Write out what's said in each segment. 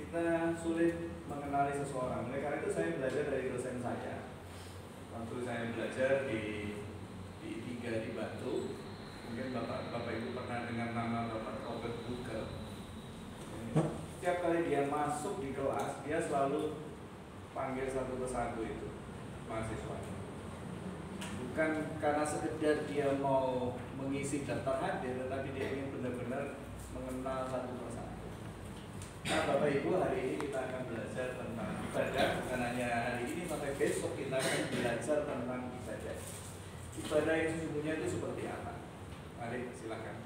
kita sulit mengenali seseorang. Oleh karena itu saya belajar dari dosen saya. Waktu saya belajar di I3 di Batu, mungkin Bapak Ibu pernah dengar nama Bapak Robert Buker. Setiap kali dia masuk di kelas, dia selalu panggil satu persatu itu mahasiswanya. Bukan karena sekedar dia mau mengisi daftar hadir, tetapi dia ingin benar-benar mengenal satu persatu. Nah, Bapak Ibu, hari ini kita akan belajar tentang ibadah. Bukan hanya hari ini, sampai besok kita akan belajar tentang ibadah. Ibadah yang sesungguhnya itu seperti apa? Mari, silakan.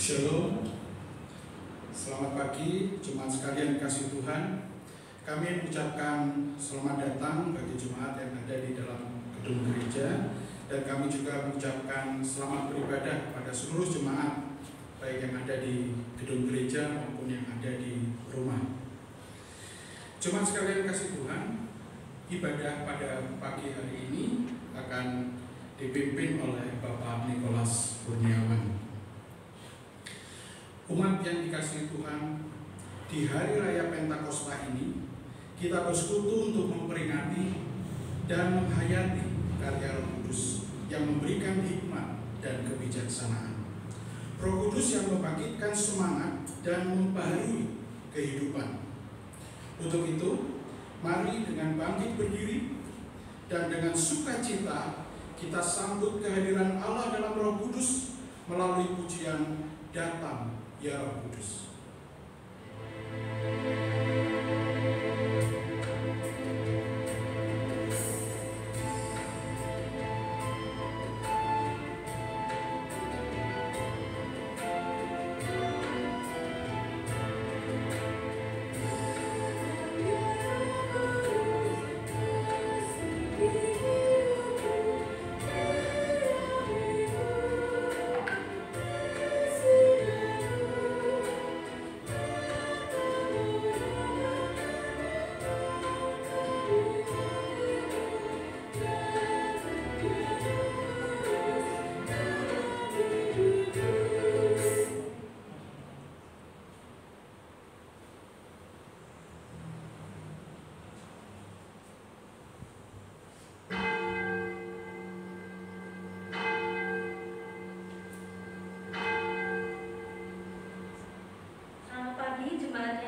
Shalom, selamat pagi jemaat sekalian kasih Tuhan. Kami mengucapkan selamat datang bagi jemaat yang ada di dalam gedung gereja, dan kami juga mengucapkan selamat beribadah pada seluruh jemaat, baik yang ada di gedung gereja maupun yang ada di rumah. Jemaat sekalian kasih Tuhan, ibadah pada pagi hari ini akan dipimpin oleh Bapak Nikolas Kurniawan. Umat yang dikasihi Tuhan, di hari raya Pentakosta ini kita bersekutu untuk memperingati dan menghayati karya Roh Kudus yang memberikan hikmat dan kebijaksanaan. Roh Kudus yang membangkitkan semangat dan membaharui kehidupan. Untuk itu, mari dengan bangkit berdiri dan dengan sukacita kita sambut kehadiran Allah dalam Roh Kudus melalui pujian Datang Ya Roh Kudus.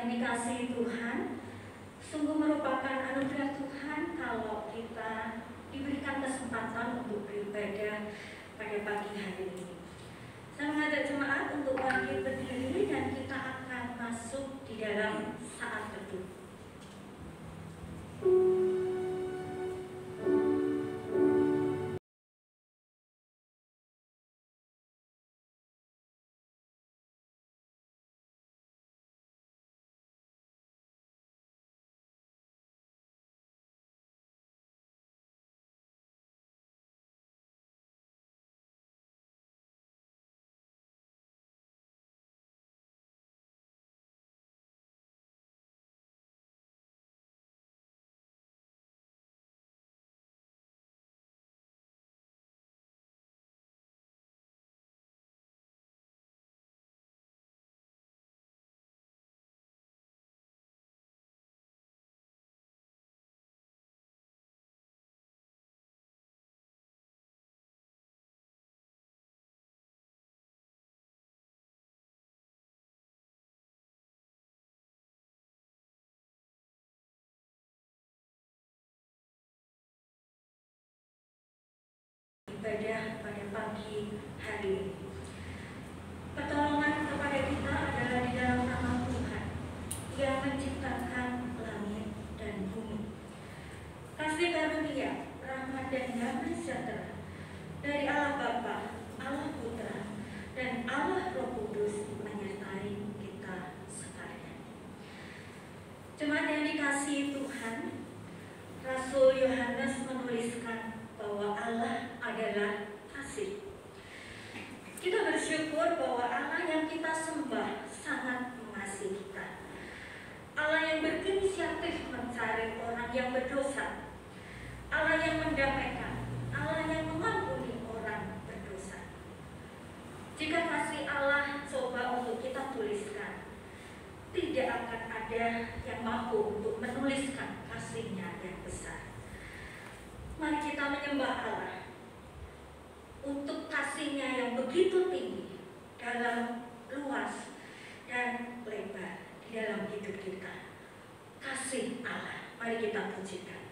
Dikasihi Tuhan, sungguh merupakan anugerah Tuhan kalau kita diberikan kesempatan untuk beribadah pada pagi hari ini. Saya mengajak jemaat untuk bangkit berdiri dan kita akan masuk di dalam saat teduh. Ibadah pada pagi hari ini. Pertolongan kepada kita adalah di dalam nama Tuhan yang menciptakan langit dan bumi. Kasih karunia, rahmat dan damai sejahtera dari Allah Bapa, Allah Putra, dan Allah Roh Kudus menyertai kita sekalian. Jemaat yang dikasihi Tuhan, Rasul Yohanes menuliskan bahwa Allah adalah adalah kasih. Kita bersyukur bahwa Allah yang kita sembah sangat mengasihi kita. Allah yang berinisiatif mencari orang yang berdosa. Allah yang mendamaikan. Allah yang mengampuni orang berdosa. Jika kasih Allah coba untuk kita tuliskan, tidak akan ada yang mampu untuk menuliskan kasih-Nya yang besar. Mari kita menyembah Allah untuk kasih-Nya yang begitu tinggi, dalam, luas, dan lebar di dalam hidup kita. Kasih Allah, mari kita pujikan.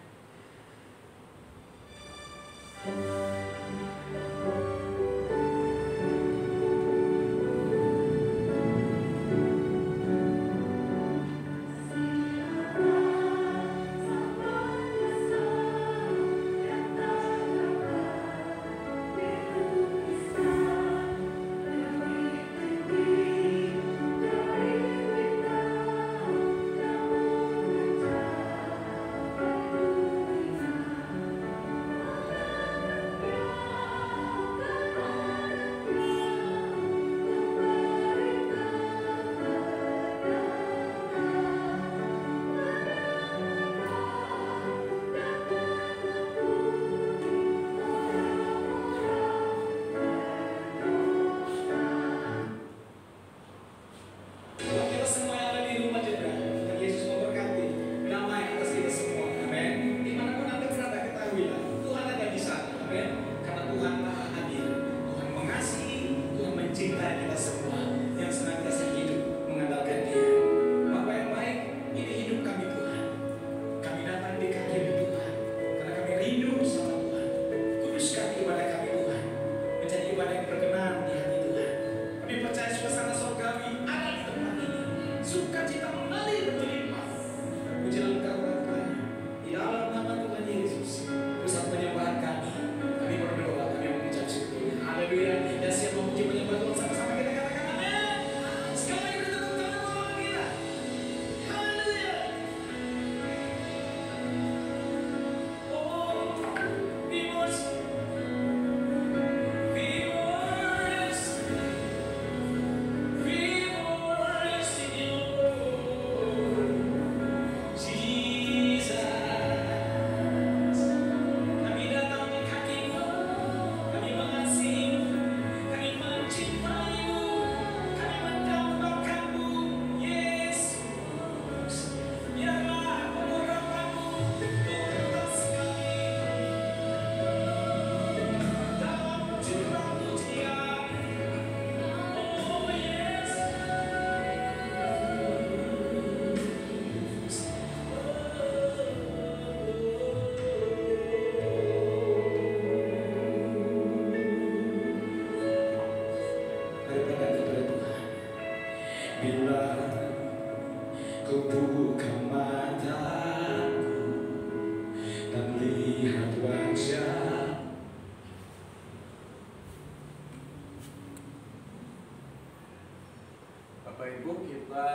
Bapak Ibu, kita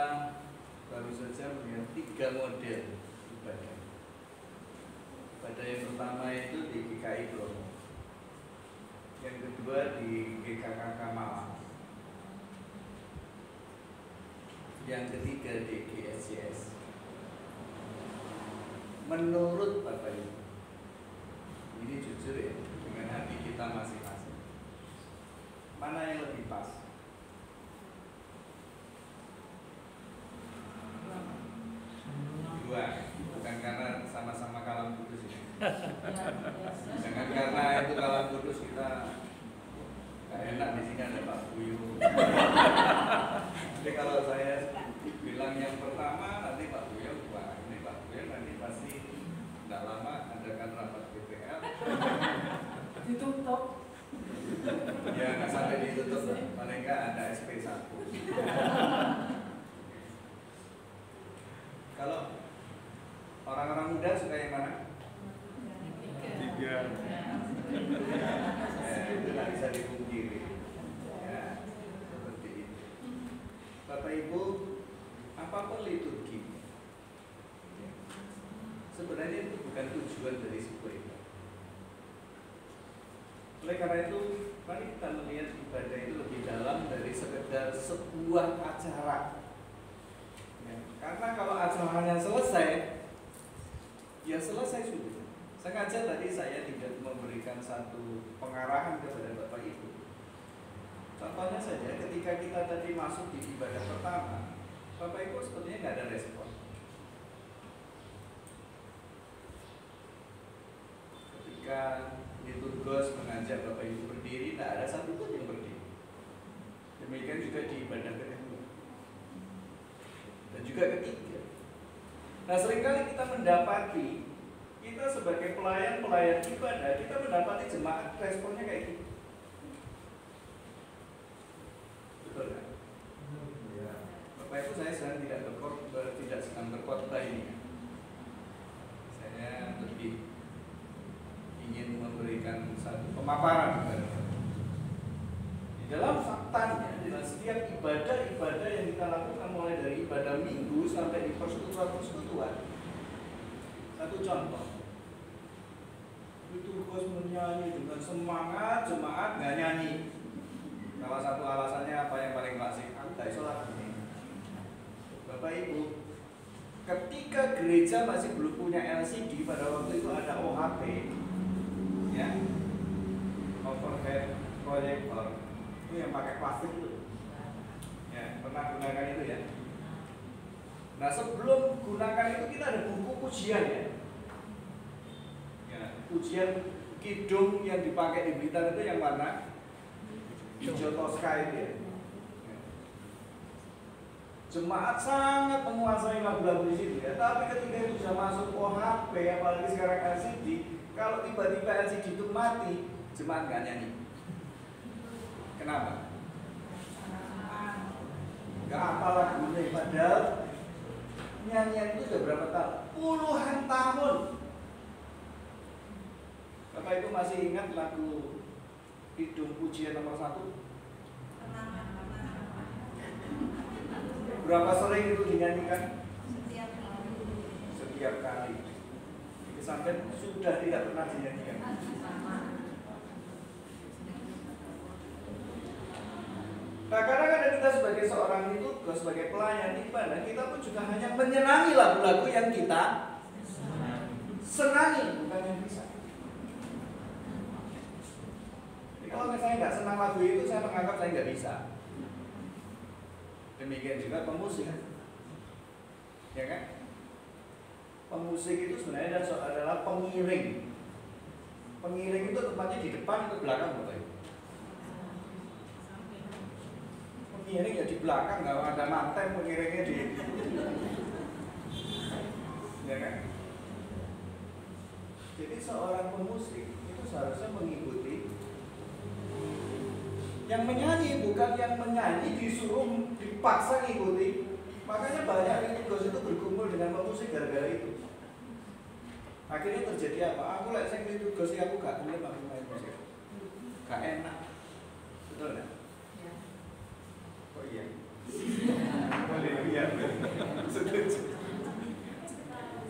baru saja melihat 3 model ibadah. Ibadah yang pertama itu di GKI Bromo, yang kedua di GKKK Malang, yang ketiga di GSCS. Menurut Bapak Ibu, ini jujur ya, dengan hati kita masing-masing, mana yang lebih pas? Dua, bukan karena sama-sama Kalam Kudus ini. Jangan karena itu Kalam Kudus kita gak enak di sini ada Pak Buyu. Jadi kalau saya bilang yang pertama, nanti Pak Buyu, wah ini Pak Buyu nanti pasti tidak lama adakan rapat BPL. Ditutup. Ya nggak sampai ditutup, paling nggak ada SP1. Kalau orang-orang muda suka yang mana? 3. Ya, itu nggak bisa dipungkiri. Ya, seperti itu. Bapak Ibu, apapun liturgi, sebenarnya itu bukan tujuan dari sebuah ibadah. Oleh karena itu, mari kita melihat ibadah itu lebih dalam dari sekedar sebuah acara. Ya, karena kalau acaranya selesai, ya selesai sudah. Sengaja tadi saya tidak memberikan satu pengarahan kepada Bapak Ibu. Contohnya saja, ketika kita tadi masuk di ibadah pertama, Bapak Ibu sepertinya nggak ada respon. Ketika liturgos mengajak Bapak Ibu berdiri, tidak ada satupun yang berdiri. Demikian juga di ibadah kedua dan juga ketiga. Nah, seringkali kita mendapati, kita sebagai pelayan ibadah, kita mendapati jemaat responnya kayak gitu. Betul kan? Bapak Ibu, saya sedang tidak sedang berkhotbah ini. Saya lebih ingin memberikan satu pemaparan kepada Bapak. Di dalam faktanya, dalam setiap ibadah-ibadah yang kita lakukan mulai dari ibadah minggu sampai di persekutuan. Satu contoh, liturgos menyanyi dengan semangat, jemaat nggak nyanyi. Salah satu alasannya apa yang paling klasik? Aku nggak sholat ini. Bapak Ibu, ketika gereja masih belum punya LCD, pada waktu itu ada OHP, ya, overhead projector, itu yang pakai plastik itu, ya, pernah gunakan itu ya. Nah, sebelum gunakan itu kita ada buku pujian ya. Pujian kidung yang dipakai di Blitar itu yang warna hijau toska itu ya. Jemaat sangat menguasai lagu-lagu di situ ya. Tapi ketika itu sudah masuk OHP, apalagi sekarang LCD, kalau tiba-tiba LCD itu mati, jemaat nggak nyanyi. Kenapa? Nggak apa lagunya, padahal nyanyian itu sudah berapa tahun? Puluhan tahun. Bapak Ibu masih ingat lagu Kidung Pujian nomor 1? Berapa sering itu dinyanyikan? Setiap kali. Sampai sudah tidak pernah dinyanyikan. Nah, kadang-kadang kita sebagai seorang liturgos, sebagai pelayan ibadah, kita pun juga hanya menyenangi lagu-lagu yang kita senangi, bukan yang bisa. Kalau misalnya nggak senang lagu itu, saya menganggap saya nggak bisa. Demikian juga pemusik, ya kan? Pemusik itu sebenarnya adalah pengiring. Pengiring itu tempatnya di depan atau belakang, Bapak Ibu? Pengiring ya di belakang, nggak ada manten, pengiringnya di, ya kan? Jadi seorang pemusik itu seharusnya mengikuti yang menyanyi, bukan yang menyanyi disuruh dipaksa ngikuti. Makanya banyak liturgos itu berkumpul dengan pemusik gara-gara itu. Akhirnya terjadi apa? Aku lihat saya liturgos, aku gak boleh main musik, gak enak. Betul kan? Ya. Oh iya. Boleh, iya. Setuju.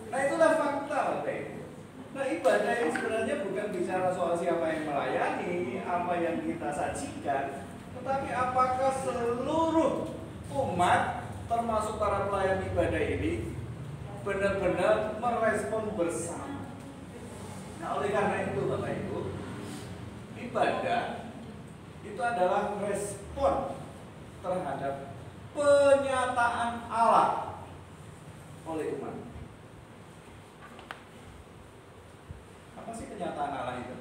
Nah, itulah fakta, Pak. Nah, ibadah ini sebenarnya bukan bicara soal siapa yang melayani, apa yang kita sajikan, tetapi apakah seluruh umat, termasuk para pelayan ibadah ini, benar-benar merespon bersama. Nah, oleh karena itu, Bapak Ibu, ibadah itu adalah respon terhadap penyataan Allah oleh umat. Apa sih kenyataan Allah itu?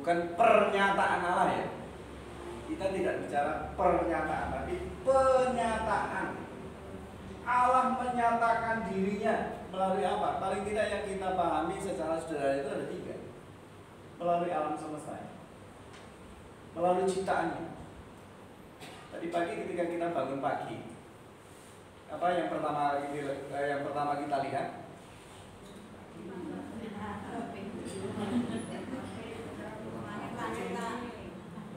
Bukan pernyataan Allah ya. Kita tidak bicara pernyataan, tapi penyataan. Allah menyatakan dirinya melalui apa? Paling tidak yang kita pahami secara sederhana itu ada 3. Melalui alam semesta, melalui ciptaannya. Tadi pagi ketika kita bangun pagi, apa yang pertama kita lihat?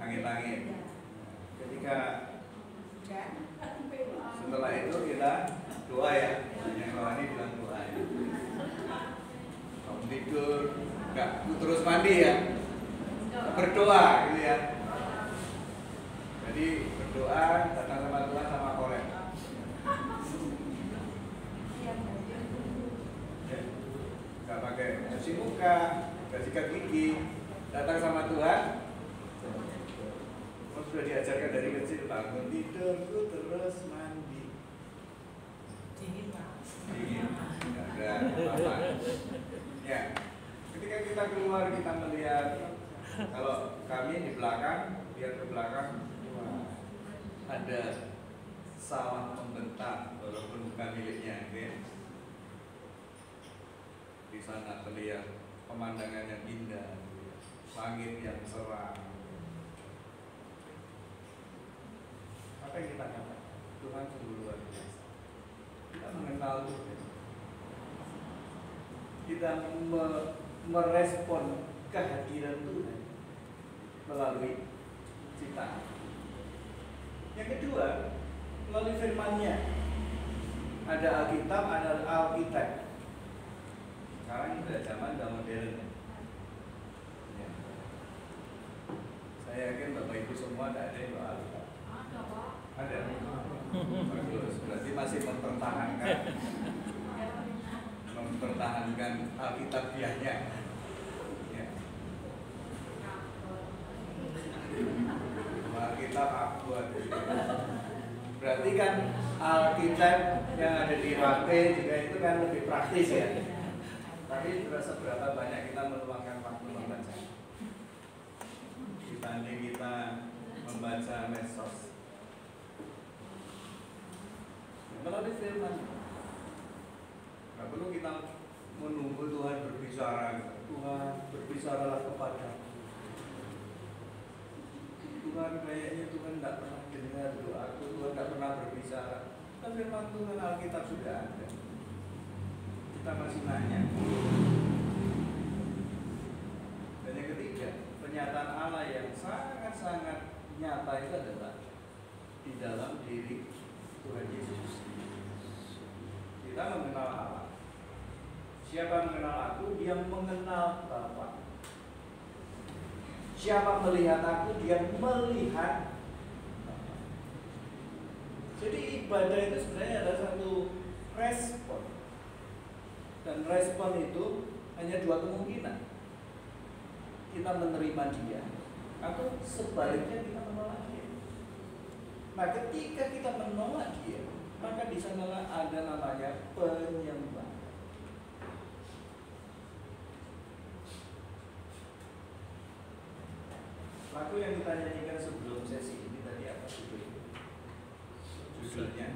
Langit-langit. Ketika setelah itu kita doa ya. Yang rohani bilang doa ya. Kamu tidur, enggak terus mandi ya. berdoa gitu ya. Jadi berdoa, datang sama Tuhan sama korek. Gak pakai cuci muka, gak sikat gigi, datang sama Tuhan. Sudah diajarkan dari kecil, bangun tidurku terus mandi. Dingin, nggak ada apa-apa. Ya, ketika kita keluar kita melihat, kalau kami di belakang, lihat ke belakang, wah, ada sawah membentang walaupun bukan miliknya, ya. Di sana terlihat pemandangan yang indah, langit yang cerah. Apa yang kita katakan? Tuhan sungguh luar biasa. Kita mengenal Tuhan. Kita merespon kehadiran Tuhan melalui ciptaan. Yang kedua, melalui firman-Nya. Ada Alkitab, ada Alkitab. Sekarang sudah zaman modern. Ya. Saya yakin Bapak Ibu semua tidak ada yang bawa Alkitab. Ada. Bagus. Berarti masih mempertahankan Alkitabiahnya. Ya. Alkitab Akbar. Berarti kan Alkitab yang ada di HP juga itu kan lebih praktis ya. Tapi seberapa banyak kita meluangkan waktu membaca dibanding kita membaca medsos. Melalui firman, nggak perlu kita menunggu Tuhan berbicara. Tuhan berbicaralah kepadaku. Tuhan kayaknya Tuhan tidak pernah dengar doaku. Tuhan tidak pernah berbicara. Tapi firman Tuhan Alkitab sudah ada. Kita masih nanya. Dan yang ketiga, pernyataan Allah yang sangat-sangat nyata itu adalah di dalam diri Tuhan Yesus. Kita mengenal Allah. Siapa mengenal aku, dia mengenal Bapa. Siapa melihat aku, dia melihat Bapa. Jadi ibadah itu sebenarnya ada satu respon. Dan respon itu hanya dua kemungkinan. Kita menerima dia, atau sebaliknya kita menolak dia. Nah, ketika kita menolak dia, maka di sanalah ada namanya penyembah. Lagu yang kita nyanyikan sebelum sesi ini tadi apa judulnya? Judulnya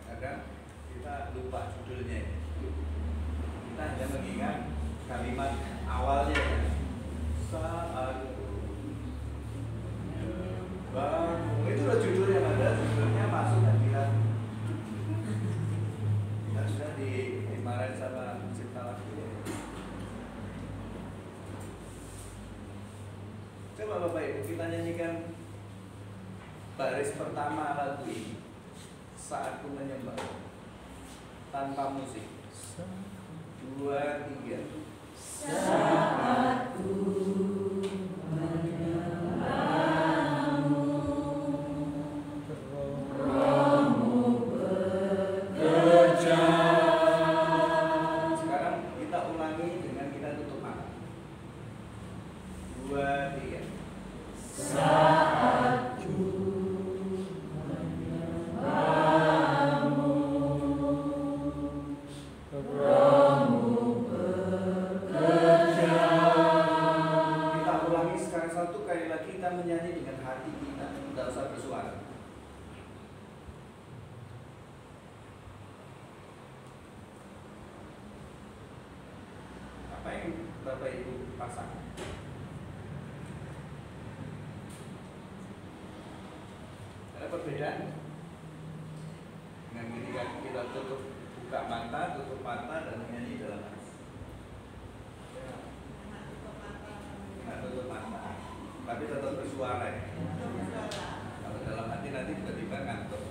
kadang kita lupa judulnya. Kita hanya mengingat kalimat awalnya ya. Saat bangun, itu loh judul yang ada, judulnya masuk dan kita sudah dimarahin sama cipta lagu. Coba Bapak Ibu kita nyanyikan baris pertama lagu ini, Saat Ku Menyembah, tanpa musik. 2, 3. Saat ku Bapak Ibu pasang. Ada perbedaan dengan ketika kita buka mata, tutup mata dan menyanyi dalam hati. Nah, tutup mata, tapi tetap bersuara ya. Kalau dalam hati nanti tiba-tiba ngantuk,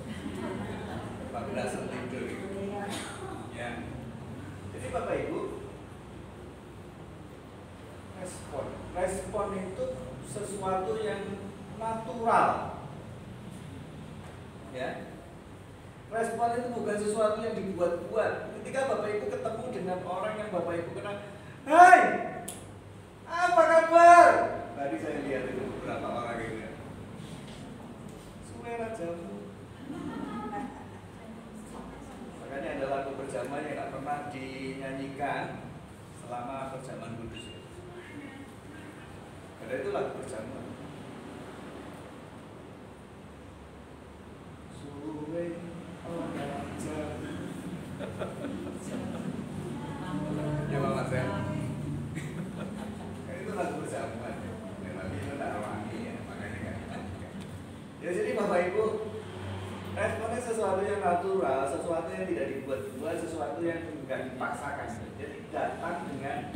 berasa tidur gitu. Ya. Jadi Bapak Ibu, Respon. Respon itu sesuatu yang natural. Ya. Respon itu bukan sesuatu yang dibuat-buat. Ketika Bapak Ibu ketemu dengan orang yang Bapak Ibu kenal, "Hai, apa kabar?" Tadi saya lihat itu beberapa orang gitu ya. Suara jamu. Makanya ada lagu berjamaah yang tidak pernah dinyanyikan selama perjamuan kudus. Karena itu lagu berjamaah. Suwe orang jamu. Ya Mas ya. Itu lagu berjamaah. Tapi itu tidak rohani ya, makanya nggak dinyanyikan. Ya jadi Bapak Ibu, responnya sesuatu yang natural, sesuatu yang tidak dibuat-buat, sesuatu yang nggak dipaksakan. Jadi datang dengan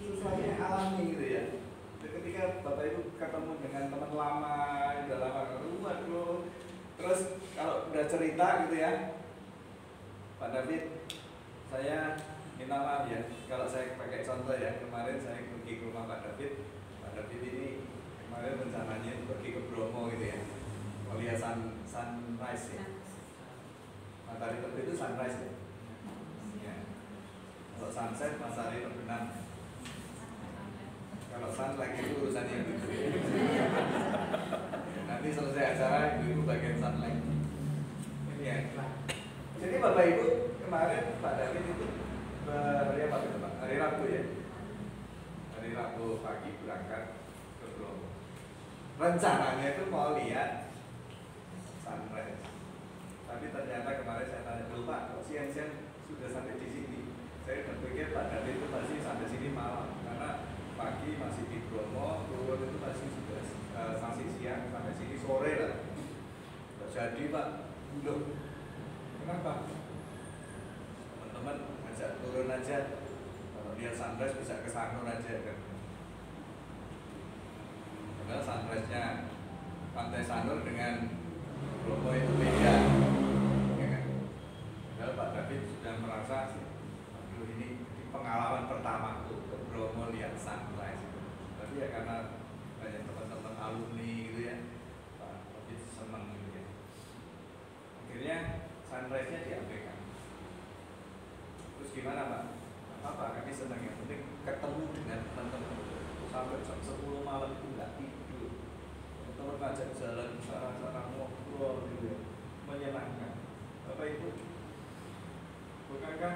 sesuatu yang alami gitu ya. Dan ketika Bapak Ibu ketemu dengan teman lama, udah lama ketemu, bro. Terus kalau udah cerita gitu ya, Pak David, saya minta maaf ya, kalau saya pakai contoh ya, kemarin saya pergi ke rumah Pak David. Pak David ini kemarin rencananya pergi ke Bromo gitu ya, melihat sunrise ya. Matahari terbit itu sunrise ya. Ya. Kalau sunset matahari terbenam. Kalau sunlight itu urusannya yang gitu. Nanti selesai acara ibu bagian sunlight. Ini ya. Jadi Bapak Ibu kemarin Pak David itu hari Rabu ya. Hari Rabu pagi berangkat ke Bromo. Rencananya itu mau lihat sunrise. Tapi ternyata kemarin saya tanya dulu Pak, kok siang-siang sudah sampai di sini? Saya berpikir Pak David itu masih sampai sini malam, karena pagi masih di Bromo, turun itu masih sudah masih siang, sampai sini sore lah. Jadi Pak, loh, kenapa? Teman-teman ngajak turun aja, kalau lihat sunrise bisa ke Sanur aja kan? Karena sunrise-nya Pantai Sanur dengan Bromo itu beda, ya kan? Padahal Pak David sudah merasa, aduh ini pengalaman pertama tuh ke Bromo lihat sunrise. Tapi ya karena banyak teman-teman alumni gitu ya, Pak David senang gitu ya. Akhirnya sunrise-nya diabaikan. Terus gimana Pak? Apa? Kami senang, yang penting ketemu dengan teman-teman. Sampai jam 10 malam itu nggak tidur. Teman ngajak jalan sana-sana ngobrol gitu ya, menyenangkan. Bapak Ibu, bukankah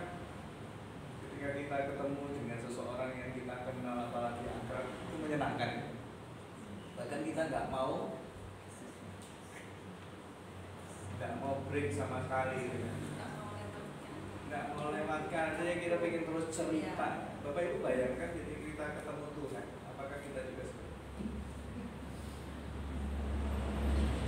ketika kita ketemu dengan seseorang yang kita kenal apalagi akrab itu menyenangkan? Bahkan kita nggak mau break sama sekali gitu ya. Nggak mau lewatkan, aja kita pengen terus cerita. Bapak Ibu bayangkan ketika kita ketemu Tuhan, apakah kita juga seperti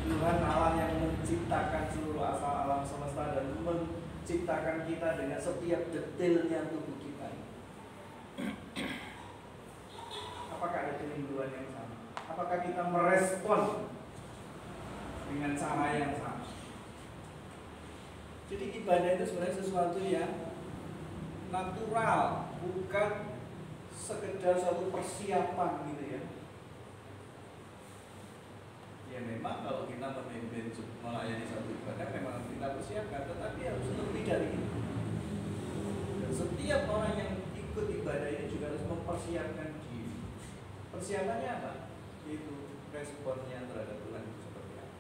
Tuhan Allah yang menciptakan seluruh asal alam semesta dan menciptakan kita dengan setiap detailnya tubuh kita. Apakah ada kerinduan yang sama? Apakah kita merespon dengan cara yang sama? Jadi ibadah itu sebenarnya sesuatu yang natural, bukan sekedar suatu persiapan gitu ya. Ya memang kalau kita memimpin melayani satu ibadah memang kita persiapkan, tetapi harus lebih dari itu. Dan setiap orang yang ikut ibadah ini juga harus mempersiapkan diri. Persiapannya apa? Itu responnya terhadap Tuhan itu seperti apa.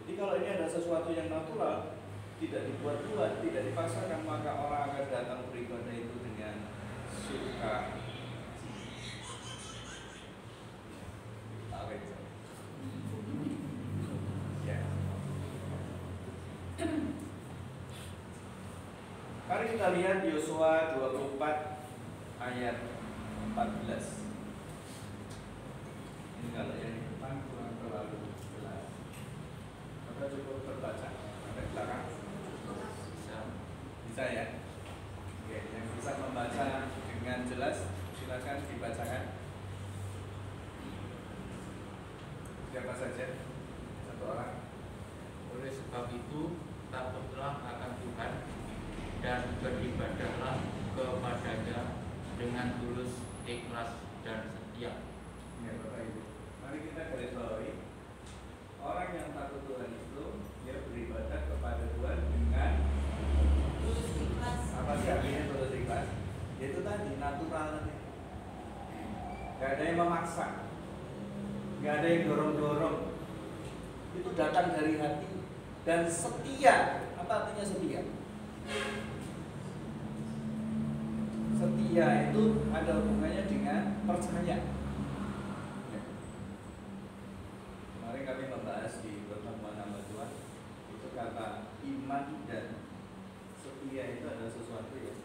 Jadi kalau ini ada sesuatu yang natural, tidak dibuat-buat, tidak dipaksakan, maka orang akan datang beribadah itu dengan suka. Ya. Mari kita lihat Yosua 24 ayat 14. Ini kalau yang di depan kurang terlalu jelas. Maka cukup terbaca sampai belakang. Bisa ya? Oke, yang bisa membaca dengan jelas silakan dibacakan. Siapa saja? Satu orang. Oleh sebab itu takutlah akan Tuhan dan beribadahlah kepadanya dengan tulus, ikhlas, dan setia. Ya Bapak Ibu, mari kita garis bawahi, orang yang takut Tuhan itu dia beribadah kepada Tuhan dengan Tulus ikhlas. apa sih artinya tulus ikhlas? Itu tadi natural tadi. Gak ada yang memaksa, gak ada yang dorong-dorong. Itu datang dari hati dan setia. Apa artinya setia? Setia itu ada hubungannya dengan percaya. Kemarin kami membahas di pertemuan hamba Tuhan itu kata iman dan setia itu adalah sesuatu yang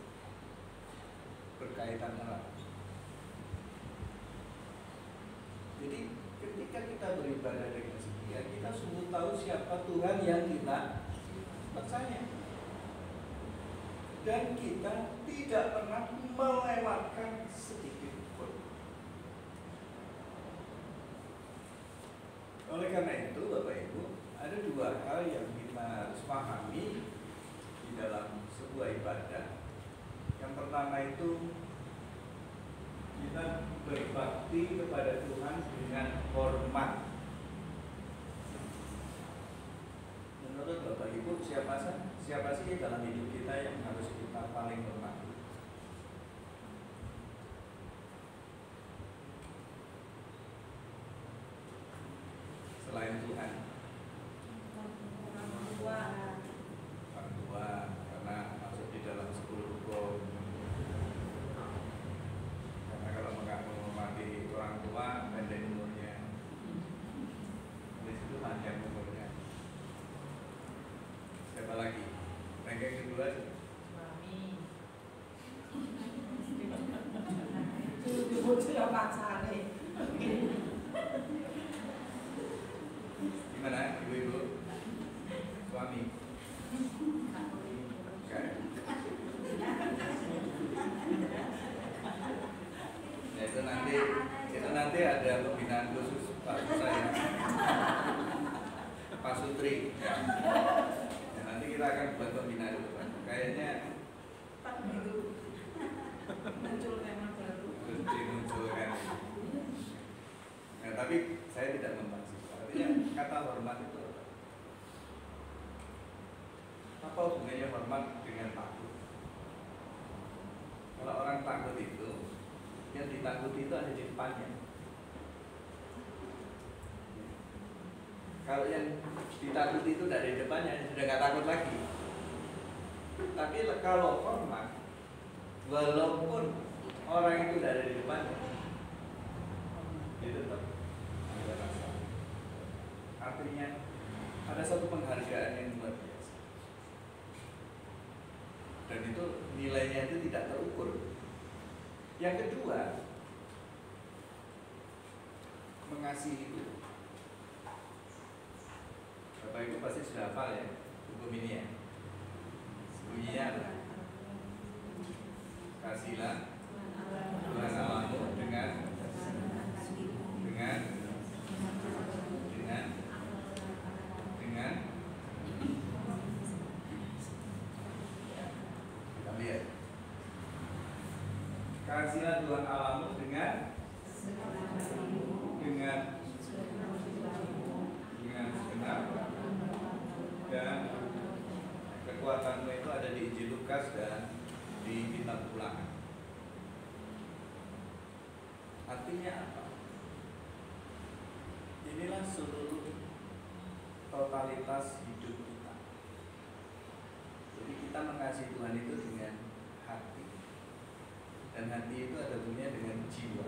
berkaitan erat. Jadi ketika kita beribadah dengan setia, kita sungguh tahu siapa Tuhan yang kita percaya. Dan kita tidak pernah melewatkan sedikit pun. Oleh karena itu, Bapak Ibu, ada dua hal yang kita harus pahami di dalam sebuah ibadah. Yang pertama itu kita berbakti kepada Tuhan dengan hormat. Menurut Bapak Ibu, siapa sih dalam hidup kita yang harus kita paling hormati? Selain Tuhan, orang tua, karena masuk di dalam 10 hukum. Karena kalau nggak menghormati orang tua, pendek umurnya. Di situ panjang umurnya. Siapa lagi? Ranking kedua. Mami. Itu sudah pacarnya. Gimana ibu-ibu? Suami? Oke. Ya, itu nanti ada pembinaan khusus Pak saya, Pak Sutri. Ya, nanti kita akan buat pembinaan itu Pak. Kayaknya Muncul tema baru. dimunculkan. Nah, tapi saya tidak membahas itu. Artinya kata hormat itu apa hubungannya hormat dengan takut? Kalau orang takut itu, yang ditakuti itu ada di depannya. Kalau yang ditakuti itu dari depannya, sudah nggak takut lagi. Tapi kalau hormat, walaupun orang itu tidak ada di depannya, itu tetap ada rasa. Artinya ada satu penghargaan yang luar biasa. Dan itu nilainya itu tidak terukur. Yang kedua, mengasihi itu. Bapak Ibu pasti sudah hafal ya hukum ini ya. Bunyinya apa? Kasihilah Tuhan Allahmu dengan kita lihat. Kasihilah Tuhan Allahmu dengan segenap dan kekuatanmu itu ada di Injil Lukas dan di kitab Ulangan. Artinya apa? Inilah seluruh totalitas hidup kita. Jadi kita mengasihi Tuhan itu dengan hati, dan hati itu ada hubungannya dengan jiwa.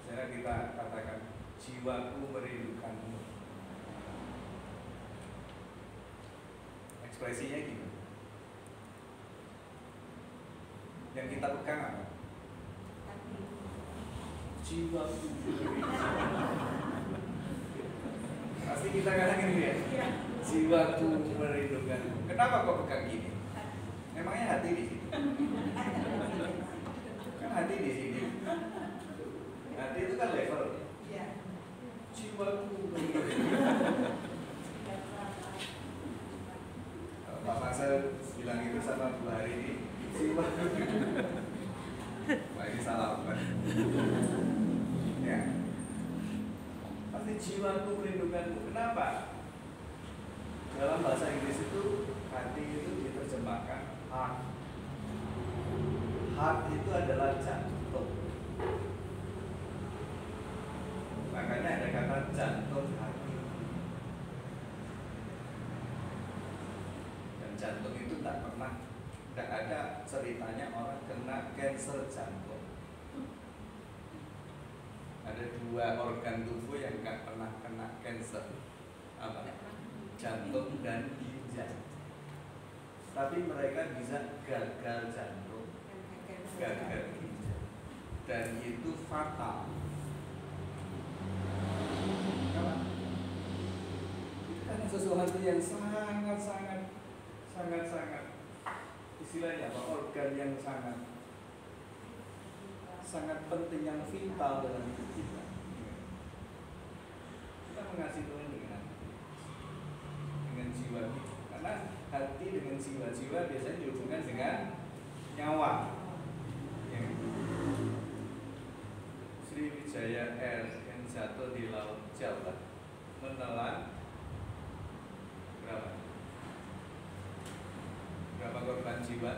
Sekarang kita katakan jiwaku merindukanmu. Ekspresinya gimana? Yang kita pegang apa? Jiwaku merindukanmu. Pasti kita katakan gini ya. Jiwaku merindukanmu. Kenapa kok pegang gini? Memangnya hati di sini? Kan hati di sini. Hati itu kan level. Jiwaku merindukanmu. Pak Marcel jiwaku merindukanmu. Kenapa? Dalam bahasa Inggris itu hati itu diterjemahkan heart. Heart itu adalah jantung. Makanya ada kata jantung hati. Dan jantung itu tidak ada ceritanya orang kena cancer jantung. Ada 2 organ tubuh yang nggak pernah kena cancer, apa? Jantung dan ginjal. Tapi mereka bisa gagal jantung, gagal ginjal, dan itu fatal. Kenapa? Itu kan sesuatu yang sangat istilahnya apa? Organ yang sangat penting, yang vital dalam hidup kita. Kita mengasihi Tuhan dengan jiwa kita, karena hati dengan jiwa biasanya dihubungkan dengan nyawa. Sriwijaya Air yang jatuh di Laut Jawa menelan berapa korban jiwa?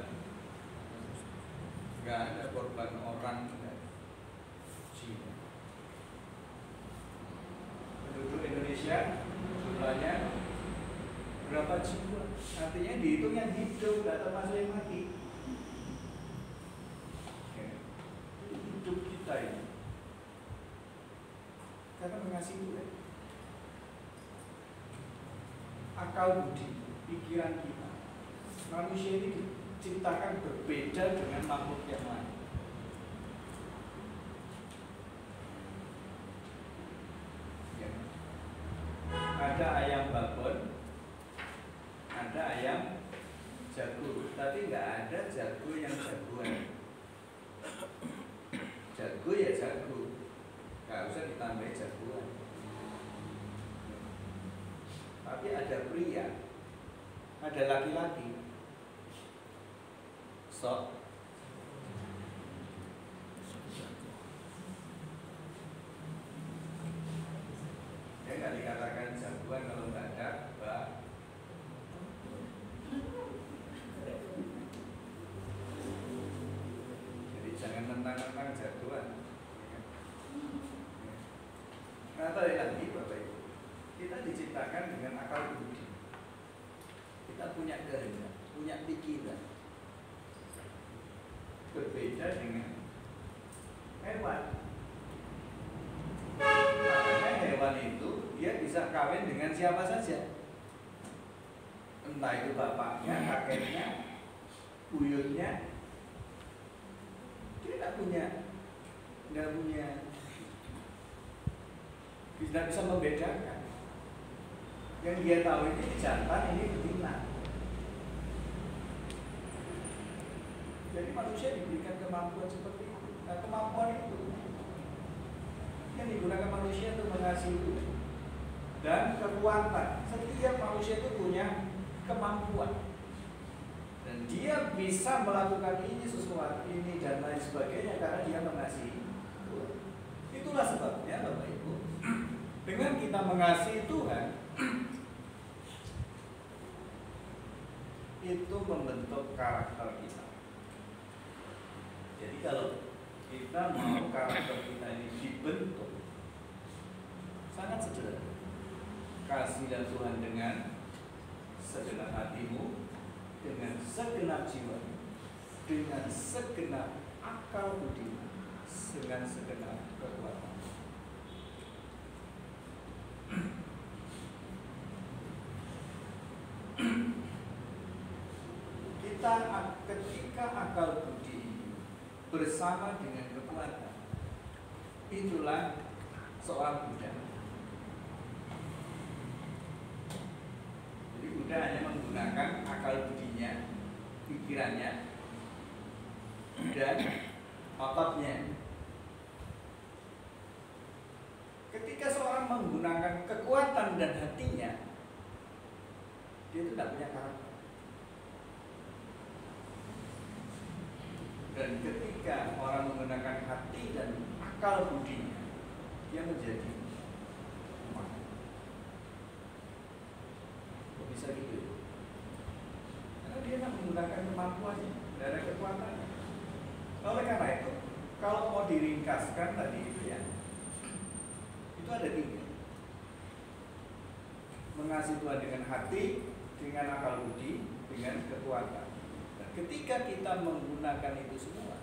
Nggak ada korban orang, jiwa. Penduduk Indonesia jumlahnya berapa jiwa? Artinya dihitung yang hidup, nggak termasuk yang mati. Hidup kita ini karena mengasihi Tuhan. Akal budi, pikiran kita, manusia ini diciptakan berbeda dengan makhluk yang lain. Ya. Ada ayam babon, ada ayam jago, tapi nggak ada jago yang jagoan. Jago ya jago, nggak usah ditambahin jagoan. Tapi ada pria, ada laki-laki, dia nggak dikatakan jagoan kalau nggak ada jadi jangan mentang-mentang jagoan. Nah, tadi lagi Bapak Ibu, kita diciptakan dengan akal budi, kita punya kehendak, punya pikiran. Berbeda dengan hewan. Makanya hewan itu dia bisa kawin dengan siapa saja, entah itu bapaknya, kakeknya, buyutnya. Dia tidak bisa membedakan. Yang dia tahu ini jantan, ini betina. Jadi manusia diberikan kemampuan seperti itu. Nah, kemampuan itu yang digunakan manusia untuk mengasihi Tuhan dan kekuatan. Setiap manusia itu punya kemampuan dan dia bisa melakukan ini, sesuatu ini dan lain sebagainya karena dia mengasihi Tuhan. Itulah sebabnya Bapak Ibu, dengan kita mengasihi Tuhan itu membentuk karakter kita. Jadi kalau kita mau karakter kita ini dibentuk, sangat sederhana. Kasihilah Tuhan dengan segenap hatimu, dengan segenap jiwamu, dengan segenap akal budimu, dengan segenap kekuatan. Ketika akal budi bersama dengan kekuatan, itulah seorang Buddha. Jadi Buddha hanya menggunakan akal budinya, pikirannya, dan ototnya. Ketika seorang menggunakan kekuatan dan hatinya, dia itu tidak punya karakter. Dan ketika orang menggunakan hati dan akal budinya, dia menjadi lemah. bisa gitu ya? Karena dia tidak menggunakan kemampuannya, tidak ada kekuatannya. Oleh karena itu, kalau mau diringkaskan tadi itu ya, itu ada 3. Mengasihi Tuhan dengan hati, dengan akal budi, dengan kekuatan. Dan ketika kita menggunakan itu semua,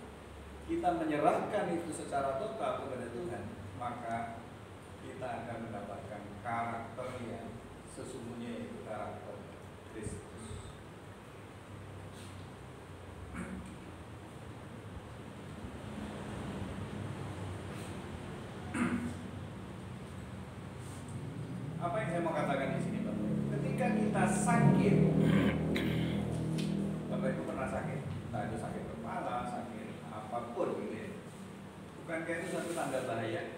kita menyerahkan itu secara total kepada Tuhan, maka kita akan mendapatkan karakter yang sesungguhnya, itu karakter Kristus. Apa yang saya mau katakan di sini, Bapak? Ketika kita sakit, Bapak Ibu pernah sakit, entah itu sakit kepala, sakit apapun gitu ya. Bukankah itu satu tanda bahaya?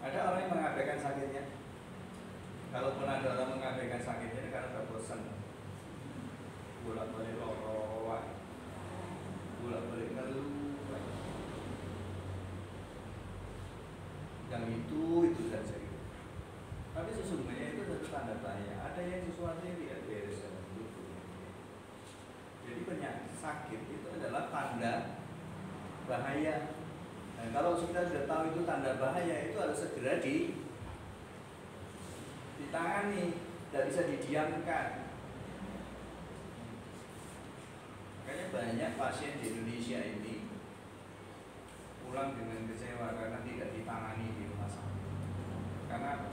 Ada orang yang mengabaikan sakitnya. Kalaupun ada orang mengabaikan sakitnya karena sudah bosan, bolak-balik lorowan, bolak-balik ngeluh, yang itu saja. Tapi sesungguhnya itu satu tanda bahaya. Ada yang sesuatu yang tidak beres dalam hidup. Jadi penyakit sakit itu adalah tanda bahaya. Nah, kalau kita sudah tahu itu tanda bahaya, itu harus segera ditangani, tidak bisa didiamkan. Makanya banyak pasien di Indonesia ini pulang dengan kecewa karena tidak ditangani di rumah sakit. Karena apa?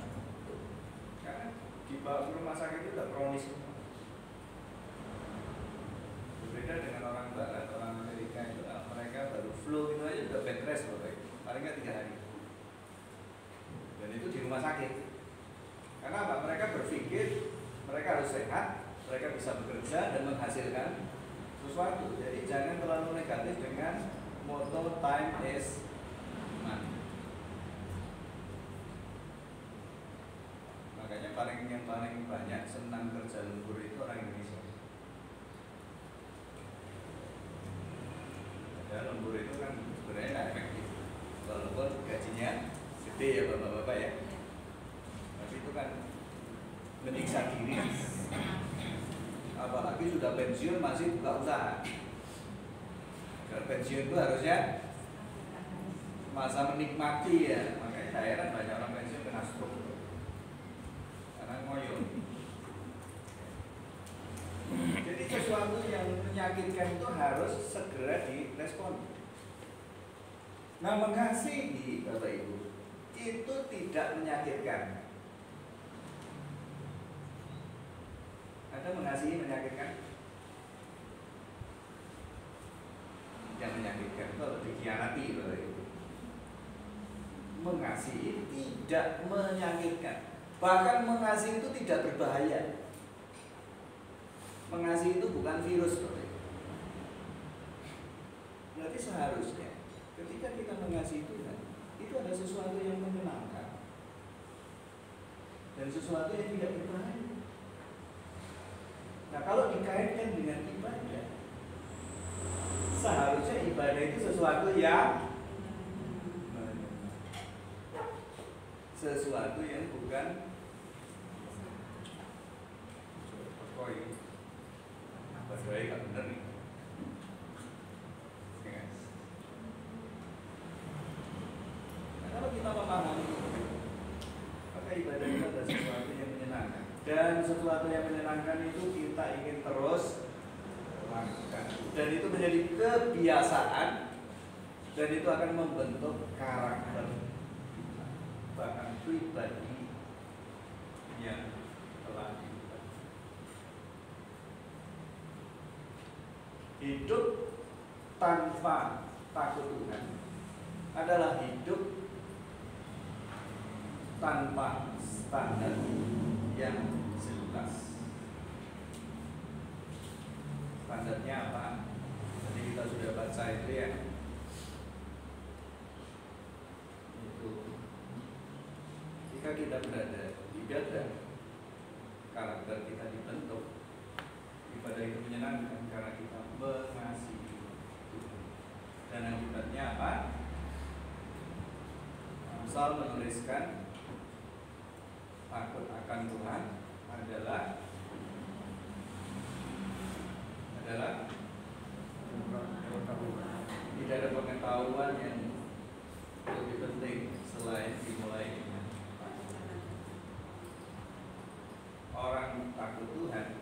Karena dibawa ke rumah sakit itu sudah kronis. Berbeda dengan orang Barat, orang Amerika itu, mereka baru flu itu aja sudah bed rest loh, paling nggak 3 hari. Dan itu di rumah sakit. Karena apa? Mereka berpikir mereka harus sehat, mereka bisa bekerja dan menghasilkan sesuatu. Jadi jangan terlalu negatif dengan motto time is money. Makanya yang paling banyak senang kerja lembur itu orang Indonesia. Ya, lembur itu kan sebenarnya nggak efektif, walaupun gajinya gede ya bapak-bapak ya. Tapi itu kan menyiksa diri. Apalagi sudah pensiun masih buka usaha. Karena pensiun itu harusnya masa menikmati ya. Makanya saya heran banyak orang pensiun kena stroke karena ngoyo. Jadi sesuatu yang menyakitkan itu harus segera direspon. Nah, mengasihi Bapak Ibu itu tidak menyakitkan. Ada mengasihi menyakitkan? Yang menyakitkan itu kalau dikhianati Bapak Ibu. Mengasihi tidak menyakitkan. Bahkan mengasihi itu tidak berbahaya. Mengasihi itu bukan virus, Bapak Ibu. Berarti seharusnya ketika kita mengasihi Tuhan, itu ada sesuatu yang menyenangkan dan sesuatu yang tidak berbahaya. Nah, kalau dikaitkan dengan ibadah, seharusnya ibadah itu sesuatu yang bukan Baik, gak bener nih. Nah, kalau kita memahami, maka ibadah itu adalah sesuatu yang menyenangkan. Dan sesuatu yang menyenangkan itu kita ingin terus lakukan. Dan itu menjadi kebiasaan. Dan itu akan membentuk karakter, bahkan pribadi yang telah diubah. Hidup tanpa takut Tuhan adalah hidup tanpa standar yang jelas. Standarnya apa? Tadi kita sudah baca itu ya. Itu jika kita berada di ibadah, karakter kita dibentuk. Ibadah itu menyenangkan karena kita mengasihi Tuhan. Dan akibatnya apa? Amsal menuliskan takut akan Tuhan adalah takut Tuhan,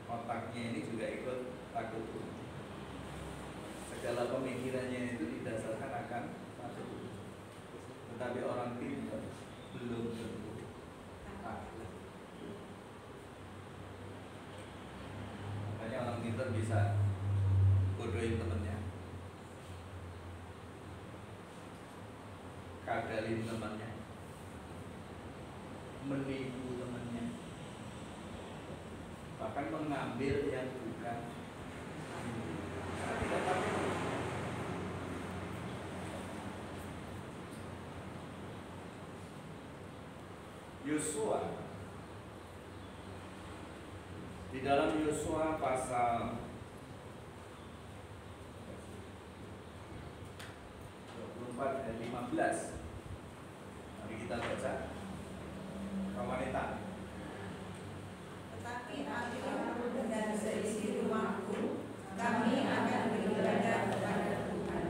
otaknya ini juga ikut takut Tuhan. Segala pemikirannya itu didasarkan akan takut Tuhan. Tetapi orang pintar belum tentu takut. Makanya orang pintar bisa bodohin temennya, kadalin temannya, menipu temannya, bahkan mengambil yang bukan. Karena tidak takut. Yosua, di dalam Yosua pasal 24 dan 15, mari kita baca. Kaum wanita, Tetapi aku dan seisi rumahku, kami akan beribadah kepada Tuhan.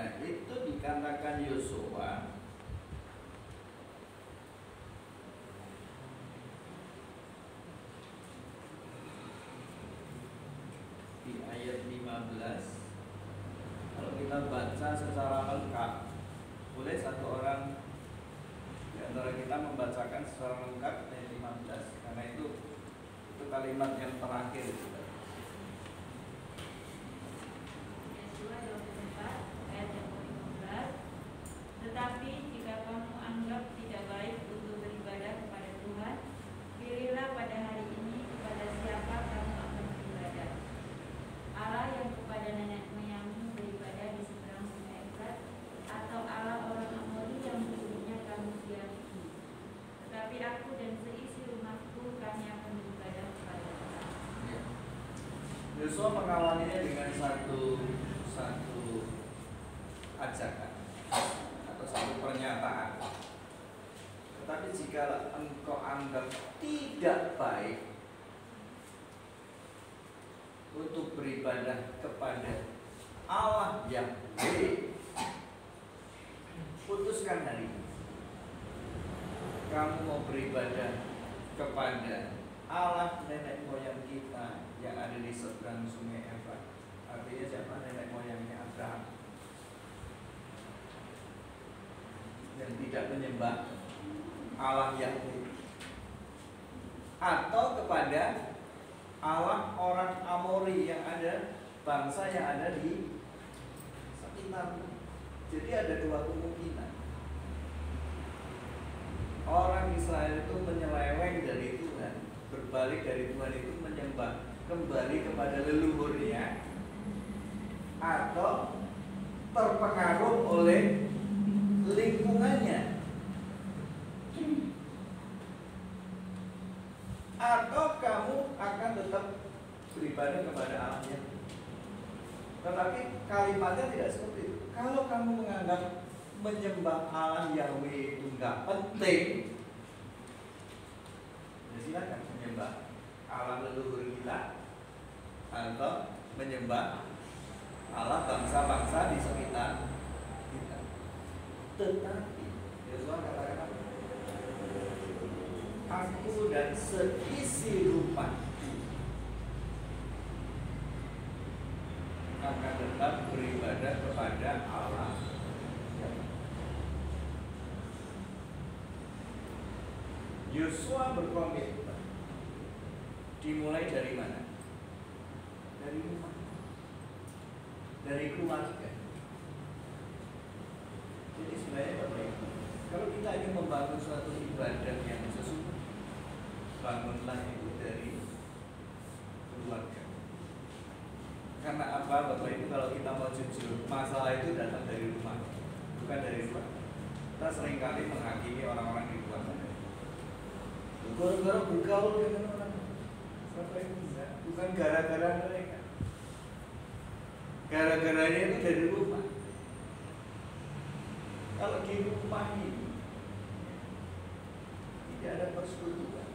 nah itu dikatakan Yosua di ayat 15. Kalau kita baca secara lengkap, boleh satu orang di antara kita membacakan secara lengkap ayat 15, karena itu kalimat yang terakhir. Yosua 24 ayat 15. Tetapi jika kamu anggap tidak baik untuk beribadah kepada Tuhan, pilihlah pada hari ini kepada siapa kamu akan beribadah. Allah yang kepada nenek moyangmu beribadah di seberang sungai Efrat, atau Allah orang Amori yang dulunya kamu ziarahi. Tetapi aku dan seisi rumahku, kami akan beribadah kepada Tuhan. Yosua mengawalinya dengan satu ajakan atau satu pernyataan. Tetapi jika engkau anggap tidak baik untuk beribadah kepada Allah yang baik, putuskan hari ini. Kamu mau beribadah kepada Allah nenek moyang kita yang ada di seberang sungai Efrat. Artinya siapa? Nenek moyangnya Abraham, yang tidak menyembah Allah Yahweh, atau kepada Allah orang Amori yang ada, bangsa yang ada di sekitar. Jadi ada dua kemungkinan. Orang Israel itu menyeleweng dari Tuhan, berbalik dari Tuhan itu menyembah kembali kepada leluhurnya, atau terpengaruh oleh lingkungannya, atau kamu akan tetap beribadah kepada Allah. Tetapi kalimatnya tidak seperti itu. Kalau kamu menganggap menyembah Allah Yahweh itu nggak penting, ya silakan menyembah Allah leluhur kita, atau menyembah Allah bangsa-bangsa di sekitar kita. Tetapi Yosua katakan, aku dan seisi rumah akan tetap beribadah kepada Allah. Yosua berkomitmen. Dimulai dari mana? Dari rumah, dari keluarga. Jadi sebenarnya Bapak Ibu, kalau kita ingin membangun suatu ibadah yang sesungguhnya, bangunlah itu dari keluarga. Karena apa Bapak Ibu, kalau kita mau jujur, masalah itu datang dari rumah, bukan dari luar. Kita seringkali menghakimi orang-orang di luar sana. Gara-gara bergaul dengan orang, Bapak Ibu, bukan gara-gara mereka. Gara-garanya itu dari rumah. Kalau di rumah ini tidak ada persekutuan,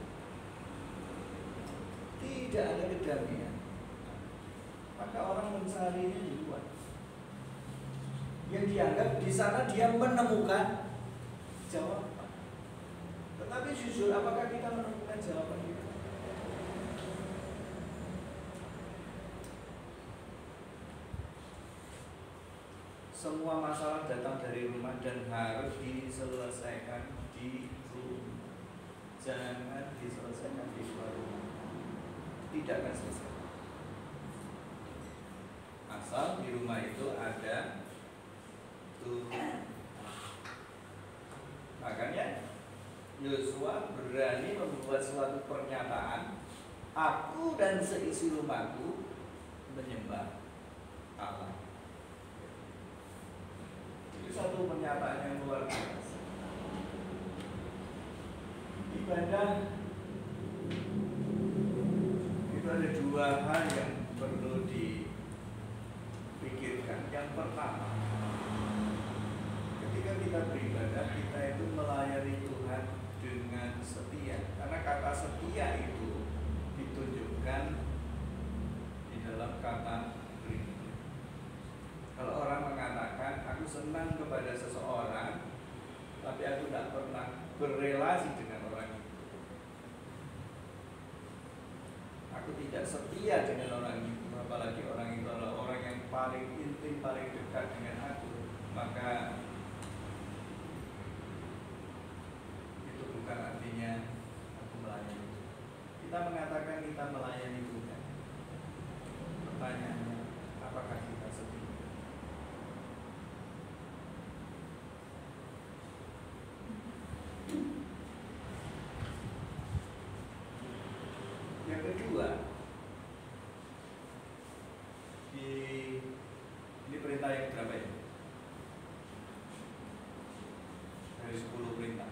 tidak ada kedamaian, maka orang mencarinya di luar. Yang dianggap di sana dia menemukan jawaban. jujur, apakah kita menemukan jawaban itu? Semua masalah datang dari rumah dan harus diselesaikan di rumah. Jangan diselesaikan di luar rumah. Tidak akan selesai. Asal di rumah itu ada Tuhan. Makanya Yosua berani membuat suatu pernyataan, aku dan seisi rumahku menyembah Allah. Itu satu pernyataan yang luar biasa. Ibadah itu ada dua hal yang perlu dipikirkan. Yang pertama, ketika kita beribadah, kita itu melayani Tuhan dengan setia. Karena kata setia itu ditunjukkan di dalam kata beribadah. Kalau orang mengatakan, aku senang kepada seseorang, tapi aku tidak pernah berrelasi dengan orang itu. Aku tidak setia dengan orang itu, apalagi orang itu adalah orang yang paling intim, paling dekat dengan aku. Maka itu bukan artinya aku melayani. Kita mengatakan kita melayani Tuhan. Pertanyaannya, apakah kita setia? Yang kedua, ini perintah yang berapa ya? Dari 10 perintah.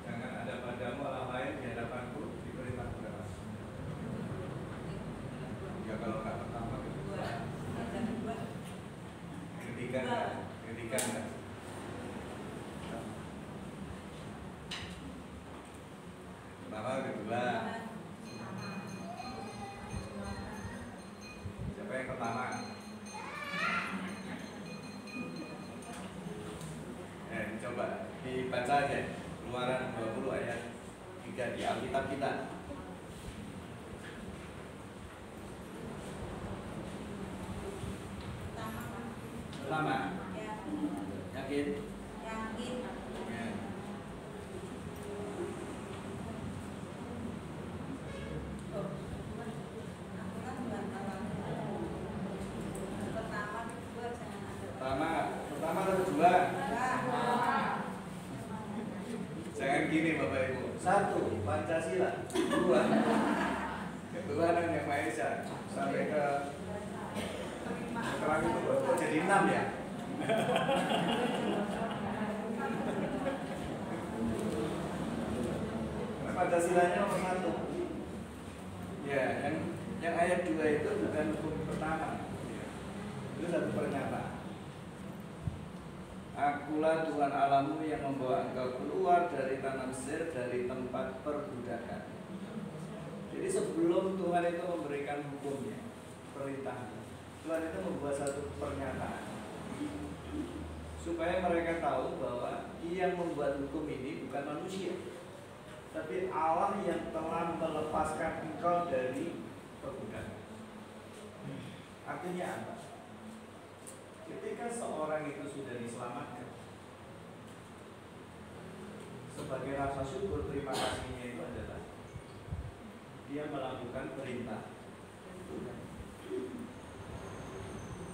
Jangan ada padamu Allah lain di hadapanku, di perintah berapa? Ya kalau nggak pertama, kedua, ketiga enggak. Pertama, kedua. Siapa yang pertama? Coba dibaca aja. Keluaran 20 ayat 3 di Alkitab kita. Pertama. Yakin? Yakin. Ya. Pertama atau kedua? Jangan gini Bapak Ibu. 1. Pancasila. 2. Ketuhanan Yang Maha Esa. Sampai ke terakhir itu jadi 6 ya. Pancasilanya nomor 1. Ya, yang ayat 2 itu bukan hukum pertama. Itu satu pernyataan. Akulah Tuhan Allahmu yang membawa engkau keluar dari tanah Mesir, dari tempat perbudakan. Jadi sebelum Tuhan itu memberikan hukumnya, perintahnya, Tuhan itu membuat satu pernyataan supaya mereka tahu bahwa yang membuat hukum ini bukan manusia, tapi Allah yang telah melepaskan engkau dari perbudakan. Artinya apa? Ketika seorang itu sudah diselamatkan, sebagai rasa syukur terima kasihnya itu adalah dia melakukan perintah Tuhan.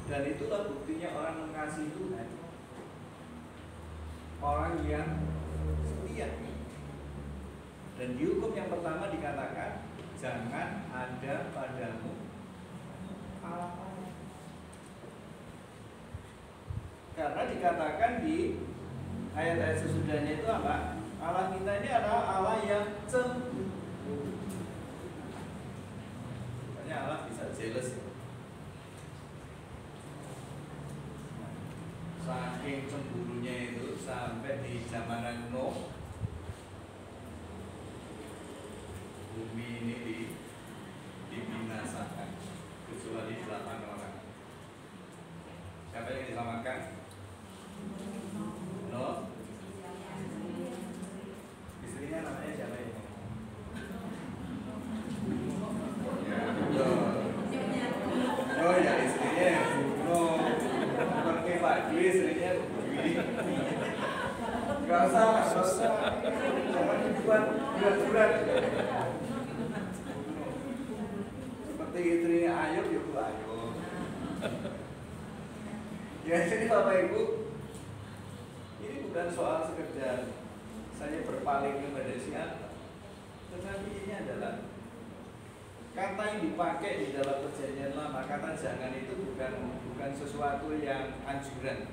Dan itulah buktinya orang mengasihi Tuhan, orang yang setia. Dan di hukum yang pertama dikatakan, jangan ada padamu Allah. Karena dikatakan di ayat-ayat sesudahnya itu apa? Allah kita ini adalah Allah yang cemburu. Makanya Allah bisa jealous. Saking cemburunya itu sampai di zaman Nuh, bumi ini dibinasakan kecuali 8 orang. Siapa yang diselamatkan? Nuh, Jangan dibuat berat-berat. Seperti istrinya Ayub, ya Bu Ayub. Ya jadi Bapak Ibu, ini bukan soal sekedar saya berpaling kepada siapa, tetapi ini adalah kata yang dipakai di dalam perjanjian lama. Kata jangan itu bukan sesuatu yang anjuran,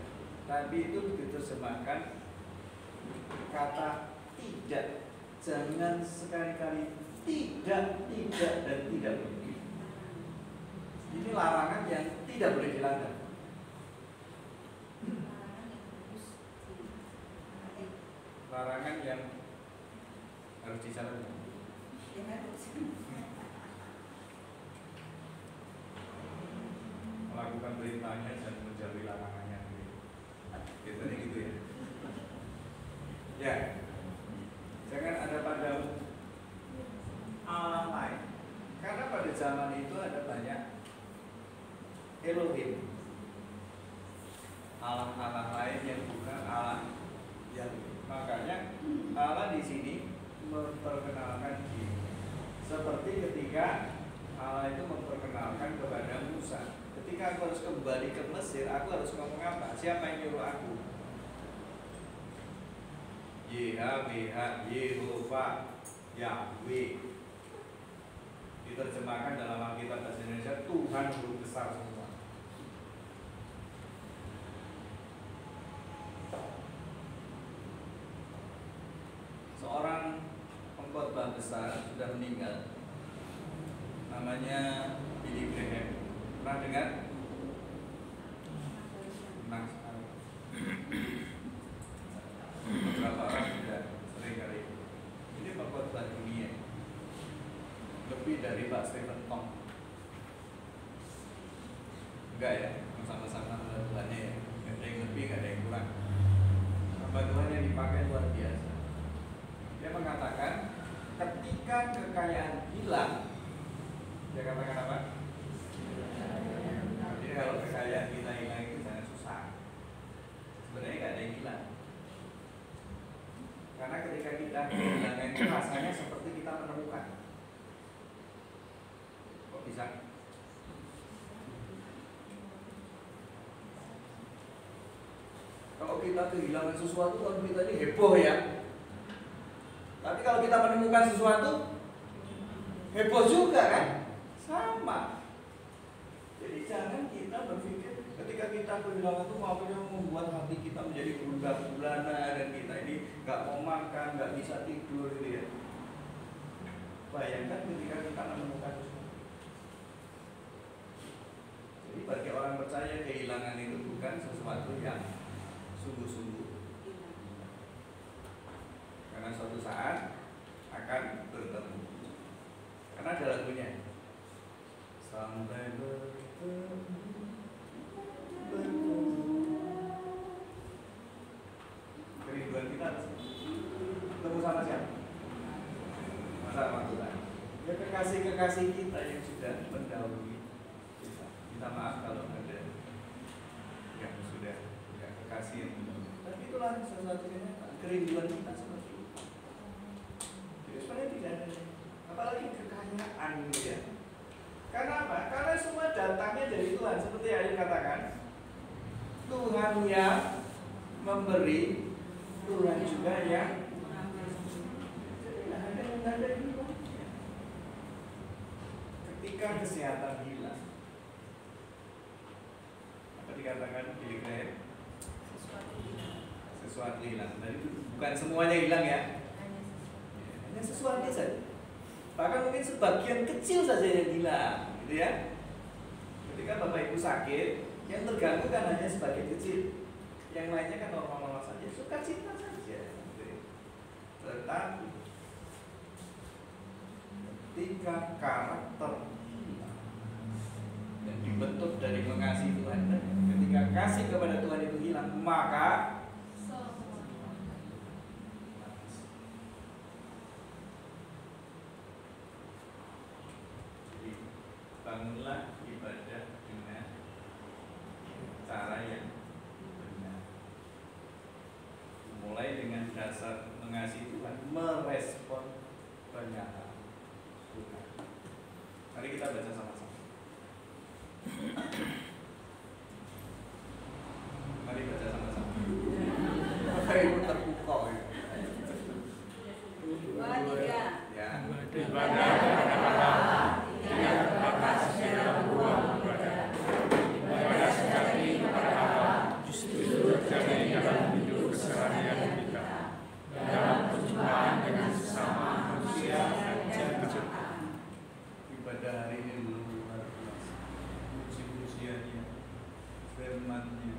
tapi itu diterjemahkan kata tidak. Jangan sekali-kali tidak, dan tidak mungkin. Ini larangan yang tidak boleh dilanggar. Larangan yang harus dijalankan. Melakukan perintahnya dan menjauhi larangannya. Biasanya gitu ya. Ya, jangan ada padamu Allah lain. Karena pada zaman itu ada banyak Elohim, Allah-Allah lain yang bukan Allah Yahweh. Makanya Allah di sini memperkenalkan diri. Seperti ketika Allah itu memperkenalkan kepada Musa, ketika aku harus kembali ke Mesir, aku harus ngomong apa? Siapa yang nyuruh aku? YHWH, Yehova, Yahweh. Diterjemahkan dalam Alkitab bahasa Indonesia, Tuhan Guru Besar semua. Seorang pengkhotbah besar sudah meninggal, namanya Billy Graham. Pernah dengar? Pernah sekali. Beberapa orang sudah sering kali. Ini pengkhotbah dunia, lebih dari Pak Stephen Tong. Enggak ya, sama-sama Tuhannya ya. Gak ada yang lebih, gak ada yang kurang. Hamba Tuhan yang dipakai luar biasa. Dia mengatakan ketika kekayaan hilang, dia katakan apa? Jadi kalau kekayaan kita hilang itu sangat susah. Sebenarnya gak ada yang hilang. Karena ketika kita kehilangan itu rasanya seperti kita menemukan. Kok bisa? Kalau kita kehilangan sesuatu kan kita ini heboh ya. Tapi kalau kita menemukan sesuatu, heboh juga kan? Sama. Jadi jangan kita berpikir ketika kita kehilangan itu makanya membuat hati kita menjadi gundah gulana dan kita ini nggak mau makan, nggak bisa tidur gitu ya. Bayangkan ketika kita menemukan sesuatu. Jadi bagi orang percaya kehilangan itu bukan sesuatu yang sungguh-sungguh. Karena suatu saat akan bertemu. Karena ada lagunya. Sampai bertemu. Kerinduan kita ketemu sama siapa? Masa sama Tuhan. Ya kekasih-kekasih kita yang sudah mendahului kita. Minta maaf kalau ada yang sudah kekasih yang mendahului. Tapi itulah satu-satunya kerinduan kita seperti itu. Jadi sebenarnya tidak ada, apalagi kekayaan gitu ya. Karena apa? Karena semua datangnya dari Tuhan. Seperti yang Ayub katakan, Tuhan yang memberi, Tuhan juga yang ada ini. Ketika kesehatan hilang, apa dikatakan Billy Graham? Sesuatu hilang. Jadi bukan semuanya hilang ya. Hanya sesuatu saja. Bahkan mungkin sebagian kecil saja yang hilang, gitu ya. Ketika Bapak Ibu sakit, yang terganggu kan hanya sebagian kecil. Yang lainnya kan normal-normal saja, sukacita saja. Tetapi ketika karakter yang dibentuk dari mengasihi Tuhan, ketika kasih kepada Tuhan itu hilang, maka bangunlah ibadah dengan cara yang benar. Mulai dengan dasar merespon pernyataan Tuhan. Mari kita baca sama-sama. Mari baca sama-sama. Bapak Ibu terpukau ya. 2, 3. Ya. Ibadah kepada Allah tidak terbatas secara buang ibadah. Ibadah sejati kepada Allah justru terjadi dalam hidup keseharian kita, dalam perjumpaan dengan sesama manusia dan penciptaan. Ibadah hari ini luar biasa. Puji-pujiannya, firman-Nya,